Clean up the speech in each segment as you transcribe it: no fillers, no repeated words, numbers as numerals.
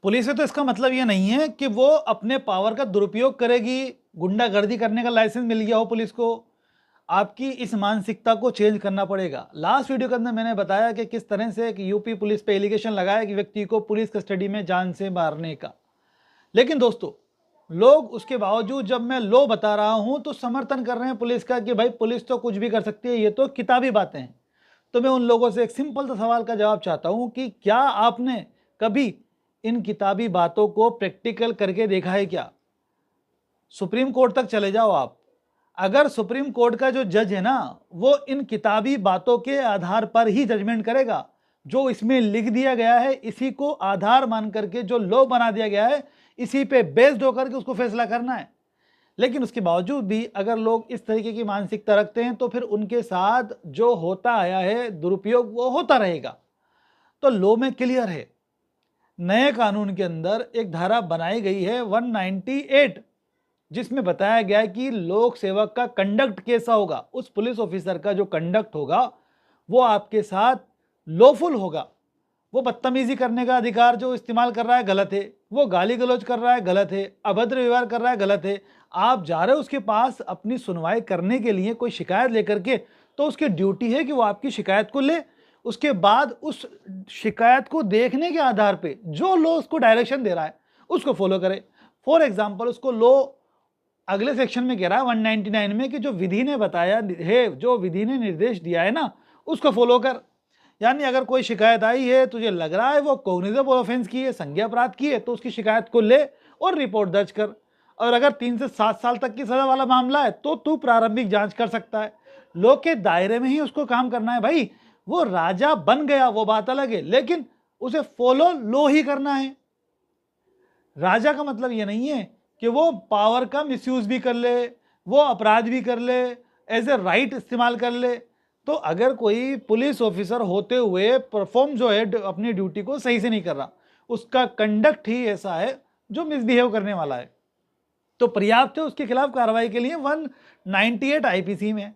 Police से तो इसका मतलब ये नहीं है कि वो अपने पावर का दुरुपयोग करेगी, गुंडागर्दी करने का लाइसेंस मिल गया हो पुलिस को। आपकी इस मानसिकता को चेंज करना पड़ेगा। लास्ट वीडियो के अंदर मैंने बताया कि किस तरह से एक यूपी पुलिस पे एलिगेशन लगाया कि व्यक्ति को पुलिस कस्टडी में जान से मारने का। लेकिन दोस्तों, लोग उसके बावजूद जब मैं लो बता रहा हूं तो समर्थन कर रहे हैं पुलिस का कि भाई पुलिस तो कुछ भी कर सकती है, ये तो किताबी बातें हैं। तो मैं उन लोगों से एक सिंपल सा सवाल का जवाब चाहता हूं कि क्या आपने कभी इन किताबी बातों को प्रैक्टिकल करके देखा है क्या? सुप्रीम कोर्ट तक चले जाओ आप। अगर सुप्रीम कोर्ट का जो जज है ना, वो इन किताबी बातों के आधार पर ही जजमेंट करेगा, जो इसमें लिख दिया गया है इसी को आधार मान करके जो लॉ बना दिया गया है इसी पे बेस्ड होकर के उसको फैसला करना है। लेकिन उसके बावजूद भी अगर लोग इस तरीके की मानसिकता रखते हैं तो फिर उनके साथ जो होता आया है दुरुपयोग वो होता रहेगा। तो लॉ में क्लियर है, नए कानून के अंदर एक धारा बनाई गई है 198, जिसमें बताया गया है कि लोक सेवक का कंडक्ट कैसा होगा, उस पुलिस ऑफिसर का जो कंडक्ट होगा वो आपके साथ लॉफुल होगा। वो बदतमीजी करने का अधिकार जो इस्तेमाल कर रहा है गलत है, वो गाली गलौज कर रहा है गलत है, अभद्र व्यवहार कर रहा है गलत है। आप जा रहे हो उसके पास अपनी सुनवाई करने के लिए कोई शिकायत लेकर के, तो उसकी ड्यूटी है कि वो आपकी शिकायत को ले, उसके बाद उस शिकायत को देखने के आधार पे जो लो उसको डायरेक्शन दे रहा है उसको फॉलो करे। फॉर एग्जाम्पल, उसको लो अगले सेक्शन में कह रहा है 199 में कि जो विधि ने बताया है, जो विधि ने निर्देश दिया है ना, उसको फॉलो कर। यानी अगर कोई शिकायत आई है, तुझे लग रहा है वो कॉग्निजेबल ऑफेंस की है, संज्ञा अपराध की है, तो उसकी शिकायत को ले और रिपोर्ट दर्ज कर। और अगर 3 से 7 साल तक की सजा वाला मामला है तो तू प्रारंभिक जांच कर सकता है। लॉ के दायरे में ही उसको काम करना है भाई। वो राजा बन गया वो बात अलग है, लेकिन उसे फॉलो लॉ ही करना है। राजा का मतलब ये नहीं है कि वो पावर का मिसयूज भी कर ले, वो अपराध भी कर ले, एज ए राइट इस्तेमाल कर ले। तो अगर कोई पुलिस ऑफिसर होते हुए परफॉर्म जो है अपनी ड्यूटी को सही से नहीं कर रहा, उसका कंडक्ट ही ऐसा है जो मिसबिहेव करने वाला है, तो पर्याप्त है उसके खिलाफ कार्रवाई के लिए 198 आईपीसी में,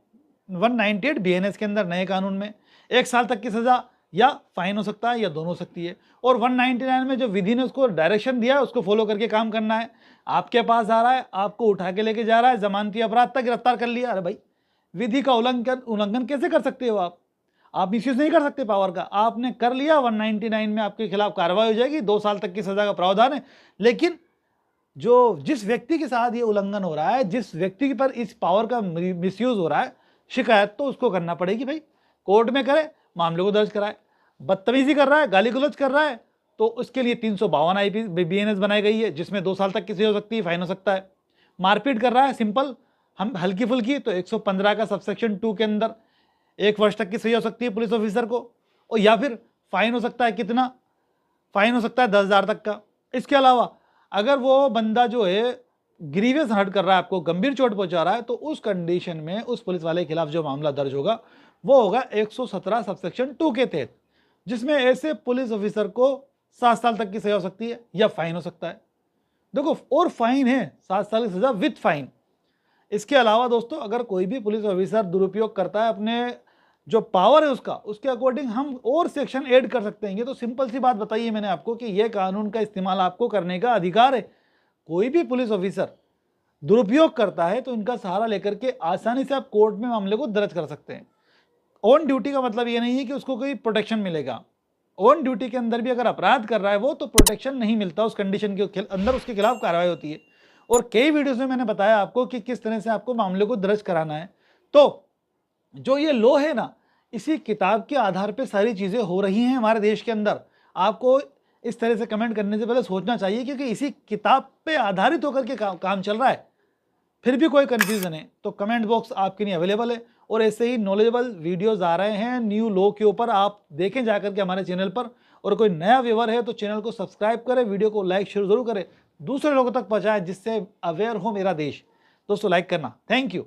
198 बीएनएस के अंदर नए कानून में 1 साल तक की सजा या फाइन हो सकता है या दोनों हो सकती है। और 199 में जो विधि ने उसको डायरेक्शन दिया है उसको फॉलो करके काम करना है। आपके पास आ रहा है, आपको उठा के लेके जा रहा है, जमानती अपराध तक गिरफ्तार कर लिया, अरे भाई विधि का उल्लंघन कैसे कर सकते हो आप मिसयूज नहीं कर सकते पावर का। आपने कर लिया, 199 में आपके खिलाफ कार्रवाई हो जाएगी, 2 साल तक की सजा का प्रावधान है। लेकिन जो जिस व्यक्ति के साथ ये उल्लंघन हो रहा है, जिस व्यक्ति पर इस पावर का मिसयूज हो रहा है, शिकायत तो उसको करना पड़ेगी भाई। कोर्ट में करे, मामले को दर्ज कराए। बदतमीजी कर रहा है, गाली गलौज कर रहा है, तो उसके लिए 352 आईपी बीएनएस बनाई गई है, जिसमें 2 साल तक की सजा हो सकती है, फाइन हो सकता है। मारपीट कर रहा है सिंपल, हम हल्की फुल्की, तो 115 का सबसेक्शन 2 के अंदर 1 वर्ष तक की सजा हो सकती है पुलिस ऑफिसर को, और या फिर फाइन हो सकता है, कितना फाइन हो सकता है 10,000 तक का। इसके अलावा अगर वो बंदा जो है ग्रीवियस हर्ट कर रहा है, आपको गंभीर चोट पहुंचा रहा है, तो उस कंडीशन में उस पुलिस वाले के खिलाफ जो मामला दर्ज होगा वो होगा 117 सबसेक्शन 2 के तहत, जिसमें ऐसे पुलिस ऑफिसर को 7 साल तक की सजा हो सकती है या फाइन हो सकता है। देखो, और फाइन है 7 साल की सजा विथ फाइन। इसके अलावा दोस्तों, अगर कोई भी पुलिस ऑफिसर दुरुपयोग करता है अपने जो पावर है उसका, उसके अकॉर्डिंग हम और सेक्शन ऐड कर सकते हैं। ये तो सिंपल सी बात बताई है मैंने आपको कि ये कानून का इस्तेमाल आपको करने का अधिकार है। कोई भी पुलिस ऑफिसर दुरुपयोग करता है तो इनका सहारा लेकर के आसानी से आप कोर्ट में मामले को दर्ज कर सकते हैं। ऑन ड्यूटी का मतलब ये नहीं है कि उसको कोई प्रोटेक्शन मिलेगा। ऑन ड्यूटी के अंदर भी अगर अपराध कर रहा है वो, तो प्रोटेक्शन नहीं मिलता, उस कंडीशन के अंदर उसके खिलाफ कार्रवाई होती है। और कई वीडियोस में मैंने बताया आपको कि किस तरह से आपको मामले को दर्ज कराना है। तो जो ये लॉ है ना, इसी किताब के आधार पे सारी चीज़ें हो रही हैं हमारे देश के अंदर। आपको इस तरह से कमेंट करने से पहले सोचना चाहिए, क्योंकि इसी किताब पे आधारित होकर के काम चल रहा है। फिर भी कोई कन्फ्यूज़न है तो कमेंट बॉक्स आपके लिए अवेलेबल है, और ऐसे ही नॉलेजेबल वीडियोज़ आ रहे हैं न्यू लॉ के ऊपर, आप देखें जाकर के हमारे चैनल पर। और कोई नया व्यूअर है तो चैनल को सब्सक्राइब करें, वीडियो को लाइक शेयर जरूर करें, दूसरे लोगों तक पहुँचाएं जिससे अवेयर हो मेरा देश। दोस्तों लाइक करना, थैंक यू।